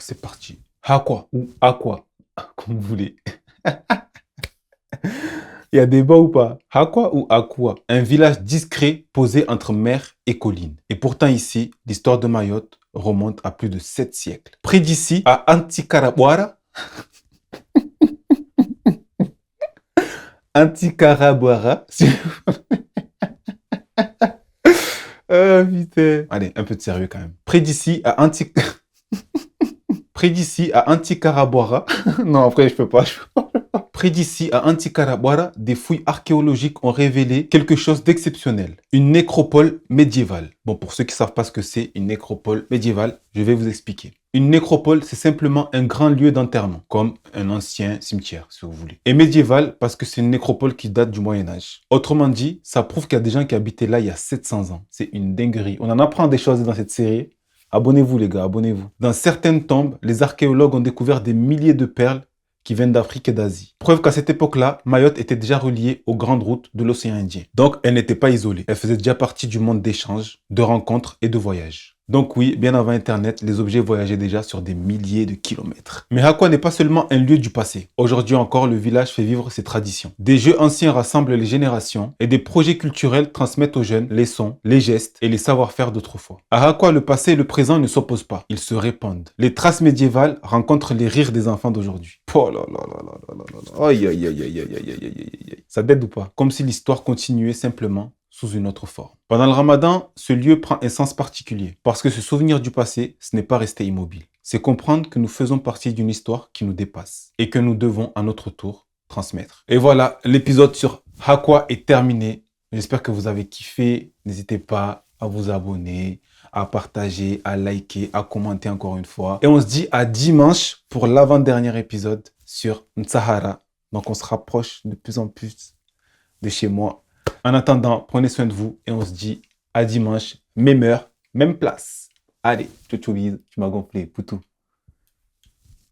C'est parti. Hakwa ou Aqua, comme vous voulez. Il y a débat ou pas? Hakwa ou Aqua, un village discret posé entre mer et colline. Et pourtant ici, l'histoire de Mayotte remonte à plus de 7 siècles. Près d'ici, à Antikarabuara, Antikarabuara, putain. Allez, un peu de sérieux quand même. Près d'ici, à Près d'ici, à Antikarabuara, non, après, je peux pas. Près d'ici, à Antikarabuara, des fouilles archéologiques ont révélé quelque chose d'exceptionnel. Une nécropole médiévale. Bon, pour ceux qui ne savent pas ce que c'est une nécropole médiévale, je vais vous expliquer. Une nécropole, c'est simplement un grand lieu d'enterrement, comme un ancien cimetière, si vous voulez. Et médiéval, parce que c'est une nécropole qui date du Moyen-Âge. Autrement dit, ça prouve qu'il y a des gens qui habitaient là il y a 700 ans. C'est une dinguerie. On en apprend des choses dans cette série. Abonnez-vous les gars, abonnez-vous. Dans certaines tombes, les archéologues ont découvert des milliers de perles qui viennent d'Afrique et d'Asie. Preuve qu'à cette époque-là, Mayotte était déjà reliée aux grandes routes de l'océan Indien. Donc, elle n'était pas isolée. Elle faisait déjà partie du monde d'échanges, de rencontres et de voyages. Donc oui, bien avant Internet, les objets voyageaient déjà sur des milliers de kilomètres. Mais Hakwa n'est pas seulement un lieu du passé. Aujourd'hui encore, le village fait vivre ses traditions. Des jeux anciens rassemblent les générations et des projets culturels transmettent aux jeunes les sons, les gestes et les savoir-faire d'autrefois. À Hakwa, le passé et le présent ne s'opposent pas. Ils se répondent. Les traces médiévales rencontrent les rires des enfants d'aujourd'hui. Oh là là là là là là là là. Aïe aïe aïe aïe aïe aïe aïe aïe aïe aïe. Ça t'aide ou pas? Comme si l'histoire continuait simplement sous une autre forme. Pendant le ramadan, ce lieu prend un sens particulier, parce que se souvenir du passé, ce n'est pas rester immobile. C'est comprendre que nous faisons partie d'une histoire qui nous dépasse, et que nous devons à notre tour transmettre. Et voilà, l'épisode sur Hakwa est terminé. J'espère que vous avez kiffé. N'hésitez pas à vous abonner, à partager, à liker, à commenter encore une fois. Et on se dit à dimanche pour l'avant-dernier épisode sur Nsahara. Donc on se rapproche de plus en plus de chez moi. En attendant, prenez soin de vous et on se dit à dimanche, même heure, même place. Allez, tchou tchou bise, tu m'as gonflé, poutou.